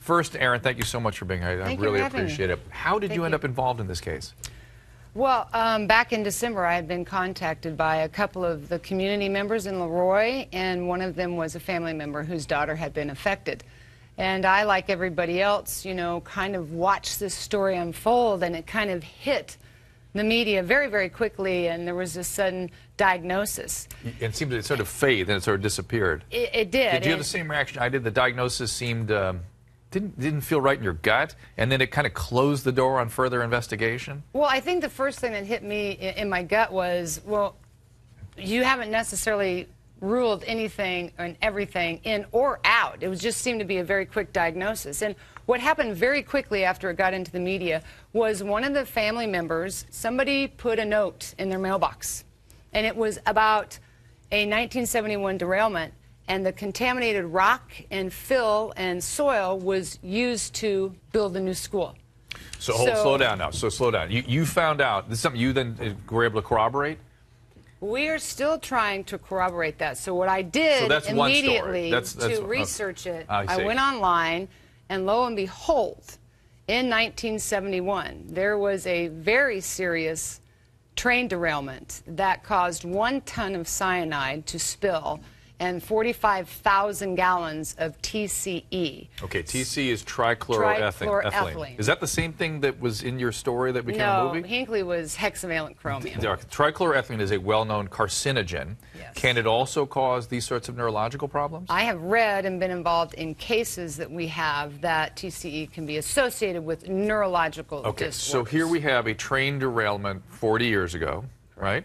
First, Erin, thank you so much for being here. I really appreciate it. How did you end up involved in this case? Well, back in December, I had been contacted by a couple of the community members in Leroy, and one of them was a family member whose daughter had been affected. And I, like everybody else, you know, kind of watched this story unfold, and it kind of hit the media very, very quickly, and there was a sudden diagnosis. It seemed to sort of fade, then it sort of disappeared. It did. Did you have the same reaction I did? The diagnosis seemed... Didn't feel right in your gut, and then it kind of closed the door on further investigation? Well, I think the first thing that hit me in my gut was, well, you haven't necessarily ruled anything and everything in or out. It just seemed to be a very quick diagnosis. And what happened very quickly after it got into the media was one of the family members, somebody put a note in their mailbox, and it was about a 1971 derailment, and the contaminated rock and fill and soil was used to build a new school. So slow down now. So slow down. You found out. This is something you then were able to corroborate? We are still trying to corroborate that. So what I did immediately to research it, I went online, and lo and behold, in 1971, there was a very serious train derailment that caused 1 ton of cyanide to spill and 45,000 gallons of TCE. Okay, TC is trichloroethylene. Is that the same thing that was in your story that became a movie? No, Hinckley was hexavalent chromium. Trichloroethylene is a well-known carcinogen. Yes. Can it also cause these sorts of neurological problems? I have read and been involved in cases that we have that TCE can be associated with neurological disorders. So here we have a train derailment 40 years ago, right?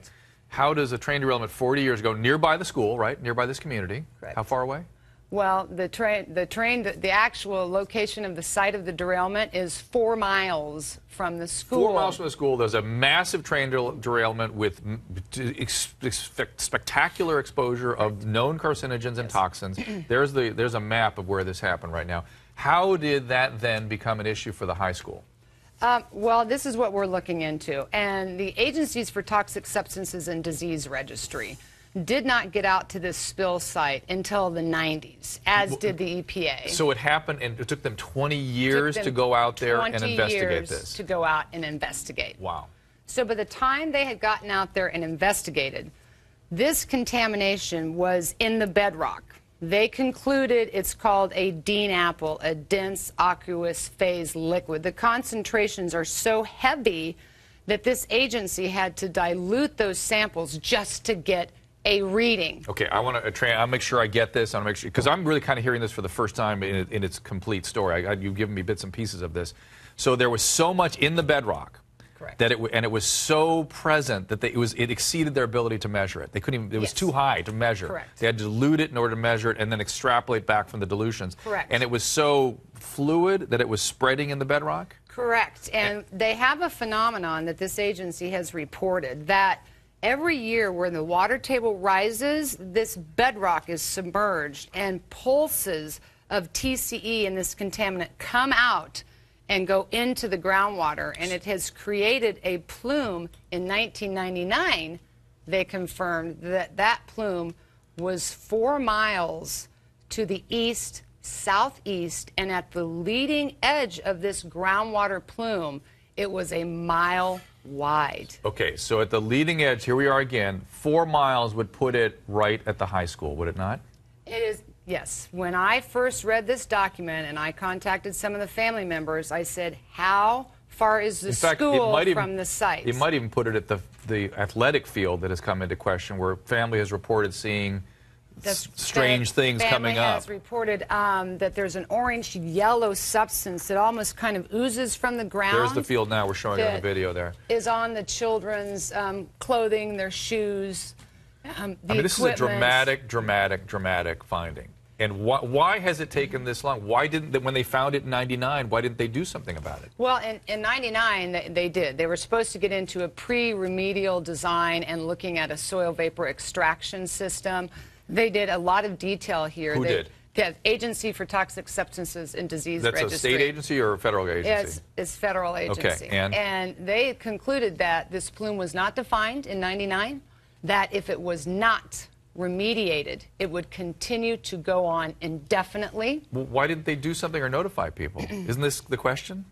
How does a train derailment 40 years ago, nearby the school, right, nearby this community? Correct. How far away? Well, the actual location of the site of the derailment is 4 miles from the school. 4 miles from the school, there's a massive train derailment with spectacular exposure of known carcinogens and toxins. There's a map of where this happened right now. How did that then become an issue for the high school? Well, this is what we're looking into. And the Agencies for Toxic Substances and Disease Registry did not get out to this spill site until the 90s, as did the EPA. So it happened, and it took them 20 years to go out there and investigate this. To go out and investigate. Wow. So by the time they had gotten out there and investigated, this contamination was in the bedrock. They concluded it's called a DNAPL, a dense aqueous phase liquid. The concentrations are so heavy that this agency had to dilute those samples just to get a reading. Okay, I'll make sure I get this. I want to make sure, because I'm really kind of hearing this for the first time in its complete story. You've given me bits and pieces of this. So there was so much in the bedrock. Correct. And it was so present that it exceeded their ability to measure it. They couldn't even, it was too high to measure. Correct. They had to dilute it in order to measure it and then extrapolate back from the dilutions. Correct. And it was so fluid that it was spreading in the bedrock? Correct. And they have a phenomenon that this agency has reported that every year when the water table rises, this bedrock is submerged and pulses of TCE and this contaminant come out and go into the groundwater, and it has created a plume. In 1999, they confirmed that that plume was 4 miles to the east, southeast, and at the leading edge of this groundwater plume, it was a mile wide. Okay, so at the leading edge, here we are again, 4 miles would put it right at the high school, would it not? It is. Yes. When I first read this document and I contacted some of the family members, I said, how far is the school from the site? It might even put it at the athletic field that has come into question, where family has reported seeing strange things coming up. Family has reported that there's an orange-yellow substance that almost kind of oozes from the ground. There's the field now. We're showing it on the video there. Is on the children's clothing, their shoes. This is a dramatic finding. And why has it taken this long? Why didn't they, when they found it in '99, why didn't they do something about it? Well, in '99, they did. They were supposed to get into a pre-remedial design and looking at a soil vapor extraction system. They did a lot of detail here. Who did? The Agency for Toxic Substances and Disease Registry. That's a state agency or a federal agency? It's federal agency. Okay, and they concluded that this plume was not defined in '99, that if it was not remediated, it would continue to go on indefinitely. Well, why didn't they do something or notify people? Isn't this the question?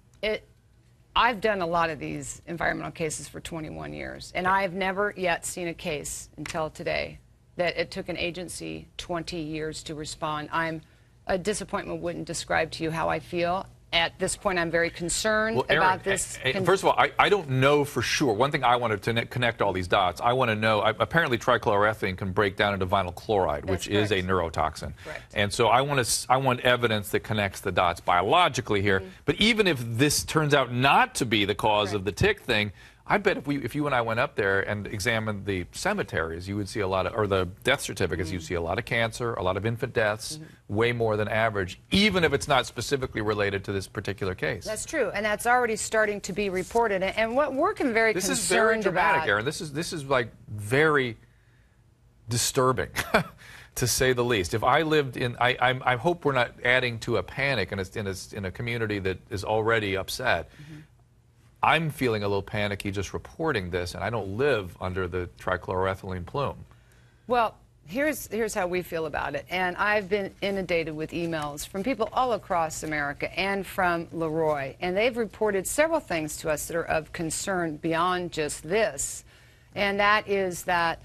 I've done a lot of these environmental cases for 21 years, and I've never yet seen a case until today that it took an agency 20 years to respond. A disappointment wouldn't describe to you how I feel. At this point, I'm very concerned about this. First of all, I don't know for sure. One thing I wanted to connect all these dots. I want to know, apparently trichloroethylene can break down into vinyl chloride, which is a neurotoxin. Correct. And so I want evidence that connects the dots biologically here. But even if this turns out not to be the cause of the tick thing, I bet if you and I went up there and examined the cemeteries, you would see a lot of, or the death certificates, you'd see a lot of cancer, a lot of infant deaths, way more than average, even if it's not specifically related to this particular case. That's true, and that's already starting to be reported. And what we're very concerned about. This is very dramatic, Aaron. This is like very disturbing, to say the least. If I lived in, I hope we're not adding to a panic in a community that is already upset. I'm feeling a little panicky just reporting this, and I don't live under the trichloroethylene plume. Well, here's how we feel about it. And I've been inundated with emails from people all across America and from Leroy. And they've reported several things to us that are of concern beyond just this. And that is that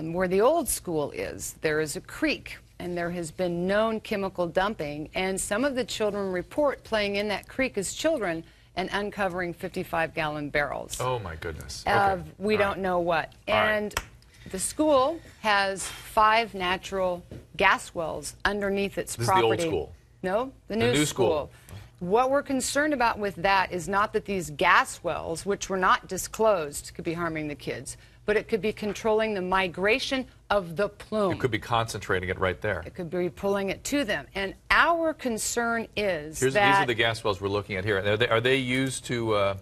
where the old school is, there is a creek. And there has been known chemical dumping. And some of the children report playing in that creek as children and uncovering 55-gallon barrels. Oh, my goodness. Of we don't know what. And the school has 5 natural gas wells underneath its property. This is the old school? No, the new school. What we're concerned about with that is not that these gas wells, which were not disclosed, could be harming the kids, but it could be controlling the migration of the plume. It could be concentrating it right there. It could be pulling it to them. And our concern is These are the gas wells we're looking at here. Are they used to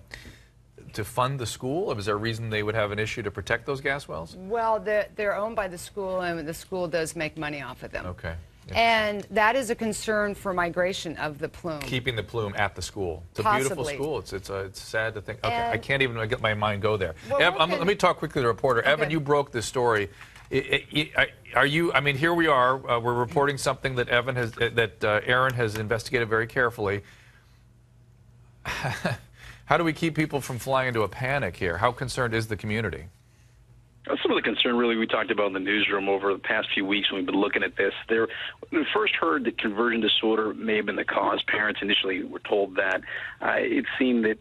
fund the school? Is there a reason they would have an issue to protect those gas wells? Well, they're owned by the school, and the school does make money off of them. Okay. And that is a concern for migration of the plume. Keeping the plume at the school. It's a Possibly. beautiful school. It's sad to think. Okay, I can't even get my mind go there. Well, let me talk quickly to the reporter. Okay. Evan, you broke this story. Are you? I mean, here we are. We're reporting something that Aaron has investigated very carefully. How do we keep people from flying into a panic here? How concerned is the community? Some of the concern really we talked about in the newsroom over the past few weeks when we've been looking at this. When we first heard that conversion disorder may have been the cause, parents initially were told that. It seemed that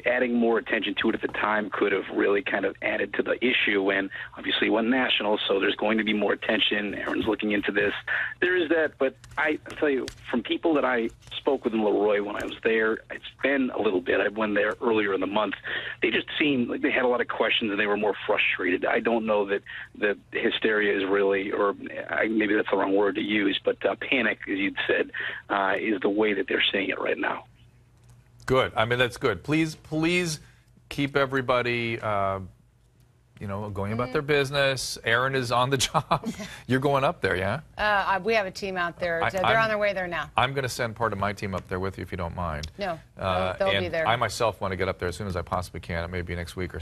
adding more attention to it at the time could have really kind of added to the issue, and obviously it went national, so there's going to be more attention. Aaron's looking into this. There is that, but I'll tell you, from people that I spoke with in Leroy when I was there, it's been a little bit. I went there earlier in the month. They just seemed like they had a lot of questions and they were more frustrated. I don't know that the hysteria is really, or maybe that's the wrong word to use, but panic, as you'd said, is the way that they're seeing it right now. Good. I mean, that's good. Please keep everybody, going about their business. Aaron is on the job. You're going up there, yeah? We have a team out there. They're on their way there now. I'm going to send part of my team up there with you if you don't mind. No, they'll be there. I myself want to get up there as soon as I possibly can. It may be next week or so.